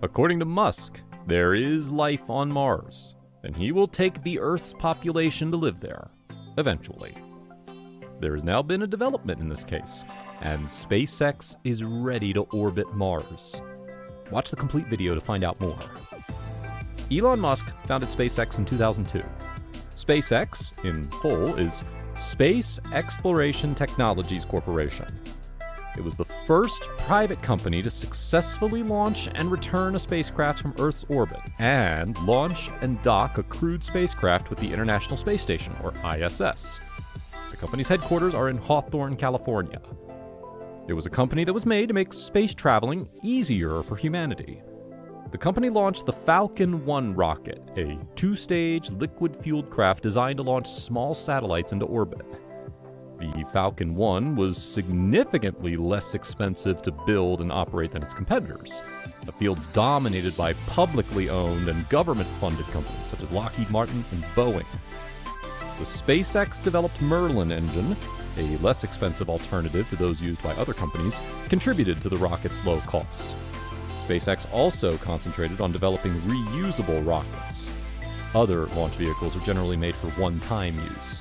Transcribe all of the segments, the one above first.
According to Musk, there is life on Mars, and he will take the Earth's population to live there, eventually. There has now been a development in this case, and SpaceX is ready to orbit Mars. Watch the complete video to find out more. Elon Musk founded SpaceX in 2002. SpaceX, in full, is Space Exploration Technologies Corporation. It was the first private company to successfully launch and return a spacecraft from Earth's orbit, and launch and dock a crewed spacecraft with the International Space Station, or ISS. The company's headquarters are in Hawthorne, California. It was a company that was made to make space traveling easier for humanity. The company launched the Falcon 1 rocket, a two-stage liquid-fueled craft designed to launch small satellites into orbit. The Falcon 1 was significantly less expensive to build and operate than its competitors, a field dominated by publicly owned and government-funded companies such as Lockheed Martin and Boeing. The SpaceX-developed Merlin engine, a less expensive alternative to those used by other companies, contributed to the rocket's low cost. SpaceX also concentrated on developing reusable rockets. Other launch vehicles are generally made for one-time use.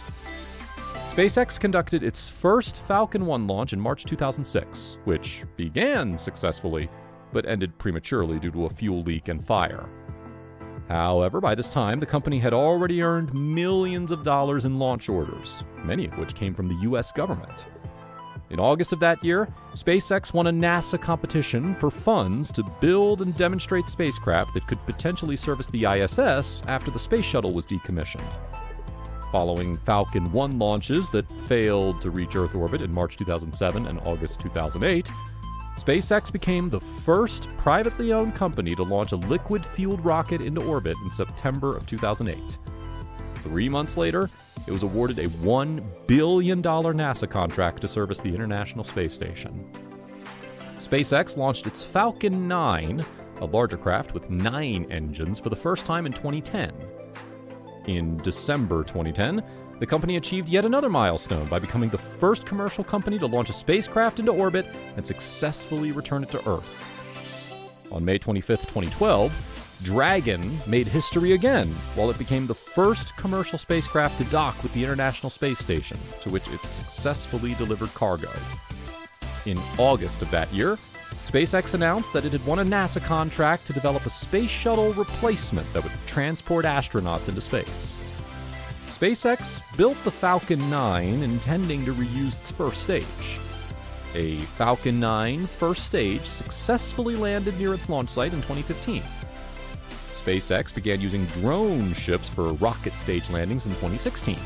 SpaceX conducted its first Falcon 1 launch in March 2006, which began successfully, but ended prematurely due to a fuel leak and fire. However, by this time, the company had already earned millions of dollars in launch orders, many of which came from the US government. In August of that year, SpaceX won a NASA competition for funds to build and demonstrate spacecraft that could potentially service the ISS after the space shuttle was decommissioned. Following Falcon 1 launches that failed to reach Earth orbit in March 2007 and August 2008, SpaceX became the first privately owned company to launch a liquid-fueled rocket into orbit in September of 2008. 3 months later, it was awarded a $1 billion NASA contract to service the International Space Station. SpaceX launched its Falcon 9, a larger craft with 9 engines, for the first time in 2010. In December 2010, the company achieved yet another milestone by becoming the first commercial company to launch a spacecraft into orbit and successfully return it to Earth. On May 25, 2012, Dragon made history again, while it became the first commercial spacecraft to dock with the International Space Station, to which it successfully delivered cargo. In August of that year, SpaceX announced that it had won a NASA contract to develop a space shuttle replacement that would transport astronauts into space. SpaceX built the Falcon 9 intending to reuse its first stage. A Falcon 9 first stage successfully landed near its launch site in 2015. SpaceX began using drone ships for rocket stage landings in 2016.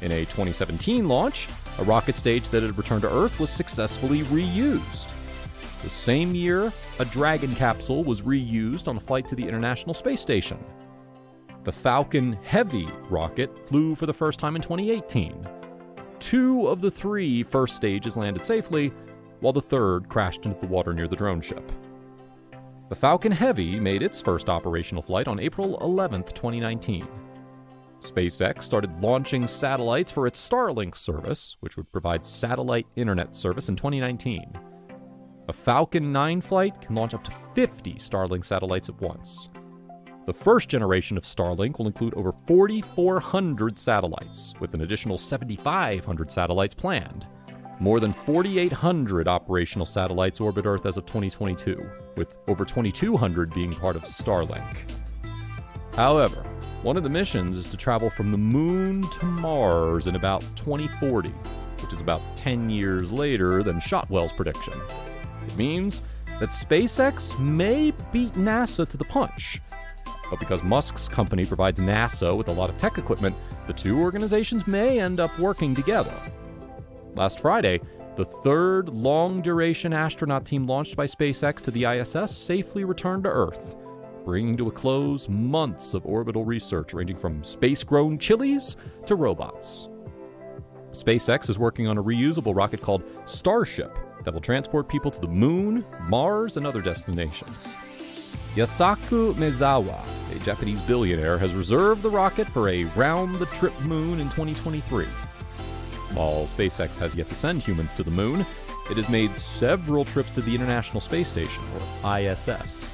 In a 2017 launch, a rocket stage that had returned to Earth was successfully reused. The same year, a Dragon capsule was reused on a flight to the International Space Station. The Falcon Heavy rocket flew for the first time in 2018. 2 of the 3 first stages landed safely, while the third crashed into the water near the drone ship. The Falcon Heavy made its first operational flight on April 11, 2019. SpaceX started launching satellites for its Starlink service, which would provide satellite internet service in 2019. A Falcon 9 flight can launch up to 50 Starlink satellites at once. The first generation of Starlink will include over 4,400 satellites, with an additional 7,500 satellites planned. More than 4,800 operational satellites orbit Earth as of 2022, with over 2,200 being part of Starlink. However, one of the missions is to travel from the Moon to Mars in about 2040, which is about 10 years later than Shotwell's prediction. It means that SpaceX may beat NASA to the punch. But because Musk's company provides NASA with a lot of tech equipment, the two organizations may end up working together. Last Friday, the third long-duration astronaut team launched by SpaceX to the ISS safely returned to Earth, bringing to a close months of orbital research ranging from space-grown chilies to robots. SpaceX is working on a reusable rocket called Starship that will transport people to the Moon, Mars, and other destinations. Yasaku Maezawa, a Japanese billionaire, has reserved the rocket for a round-the-trip moon in 2023. While SpaceX has yet to send humans to the moon, it has made several trips to the International Space Station, or ISS.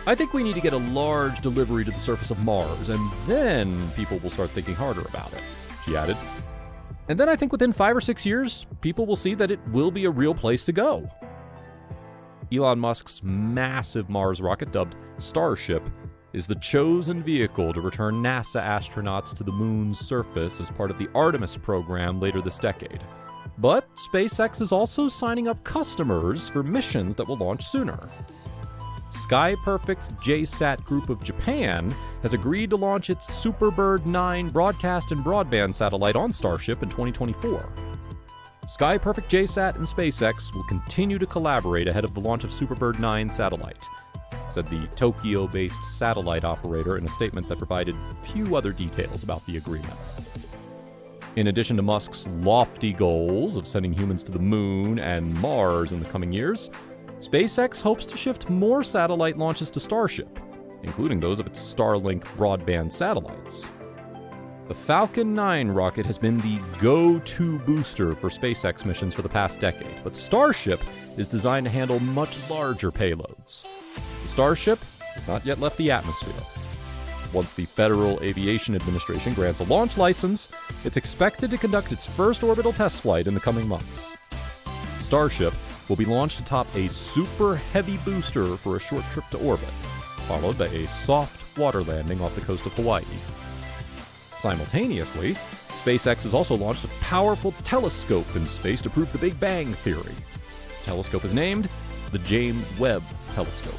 I think we need to get a large delivery to the surface of Mars, and then people will start thinking harder about it, she added. And then I think within 5 or 6 years, people will see that it will be a real place to go. Elon Musk's massive Mars rocket, dubbed Starship, is the chosen vehicle to return NASA astronauts to the moon's surface as part of the Artemis program later this decade. But SpaceX is also signing up customers for missions that will launch sooner. SkyPerfect JSat Group of Japan has agreed to launch its Superbird 9 broadcast and broadband satellite on Starship in 2024. SkyPerfect JSat and SpaceX will continue to collaborate ahead of the launch of Superbird 9 satellite, said the Tokyo-based satellite operator in a statement that provided few other details about the agreement. In addition to Musk's lofty goals of sending humans to the moon and Mars in the coming years, SpaceX hopes to shift more satellite launches to Starship, including those of its Starlink broadband satellites. The Falcon 9 rocket has been the go-to booster for SpaceX missions for the past decade, but Starship is designed to handle much larger payloads. The Starship has not yet left the atmosphere. Once the Federal Aviation Administration grants a launch license, it's expected to conduct its first orbital test flight in the coming months. Starship will be launched atop a super heavy booster for a short trip to orbit, followed by a soft water landing off the coast of Hawaii. Simultaneously, SpaceX has also launched a powerful telescope in space to prove the Big Bang Theory. The telescope is named the James Webb Telescope.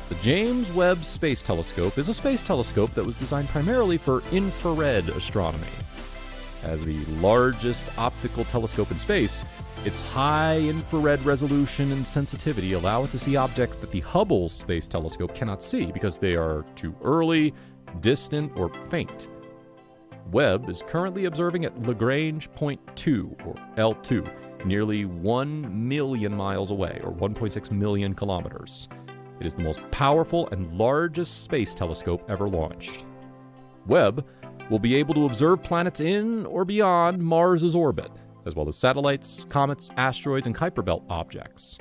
The James Webb Space Telescope is a space telescope that was designed primarily for infrared astronomy. As the largest optical telescope in space, its high infrared resolution and sensitivity allow it to see objects that the Hubble Space Telescope cannot see because they are too early, distant, or faint. Webb is currently observing at Lagrange Point 2, or L2, nearly 1 million miles away, or 1.6 million kilometers. It is the most powerful and largest space telescope ever launched. Webb will be able to observe planets in or beyond Mars's orbit, as well as satellites, comets, asteroids, and Kuiper Belt objects.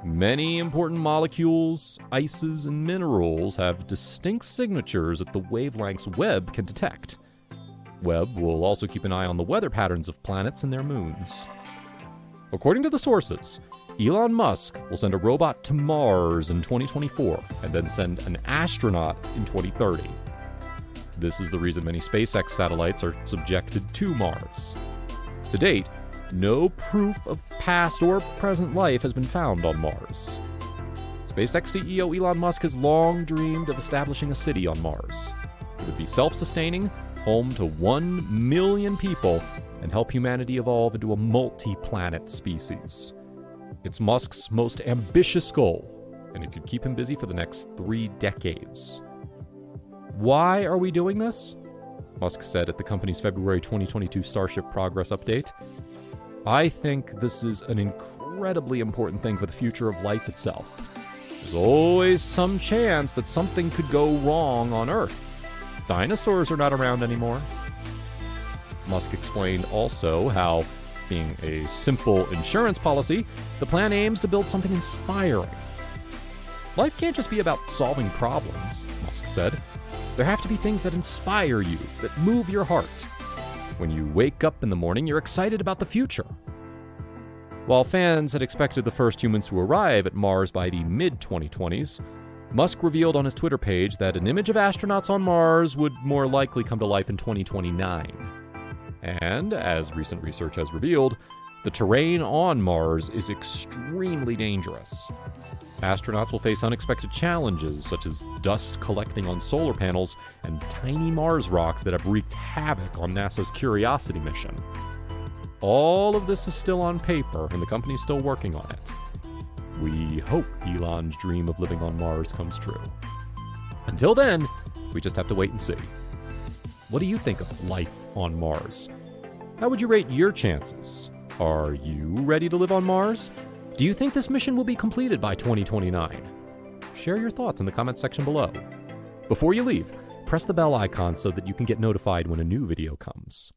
Many important molecules, ices, and minerals have distinct signatures at the wavelengths Webb can detect. Webb will also keep an eye on the weather patterns of planets and their moons. According to the sources, Elon Musk will send a robot to Mars in 2024 and then send an astronaut in 2030. This is the reason many SpaceX satellites are subjected to Mars. To date, no proof of past or present life has been found on Mars. SpaceX CEO Elon Musk has long dreamed of establishing a city on Mars. It would be self-sustaining, home to 1 million people, and help humanity evolve into a multi-planet species. It's Musk's most ambitious goal, and it could keep him busy for the next 3 decades. Why are we doing this? Musk said at the company's February 2022 Starship Progress Update. I think this is an incredibly important thing for the future of life itself. There's always some chance that something could go wrong on Earth. Dinosaurs are not around anymore. Musk explained also how, being a simple insurance policy, the plan aims to build something inspiring. Life can't just be about solving problems, Musk said. There have to be things that inspire you, that move your heart. When you wake up in the morning, you're excited about the future. While fans had expected the first humans to arrive at Mars by the mid-2020s, Musk revealed on his Twitter page that an image of astronauts on Mars would more likely come to life in 2029. And, as recent research has revealed, the terrain on Mars is extremely dangerous. Astronauts will face unexpected challenges, such as dust collecting on solar panels and tiny Mars rocks that have wreaked havoc on NASA's Curiosity mission. All of this is still on paper, and the company's still working on it. We hope Elon's dream of living on Mars comes true. Until then, we just have to wait and see. What do you think of life on Mars? How would you rate your chances? Are you ready to live on Mars? Do you think this mission will be completed by 2029? Share your thoughts in the comments section below. Before you leave, press the bell icon so that you can get notified when a new video comes.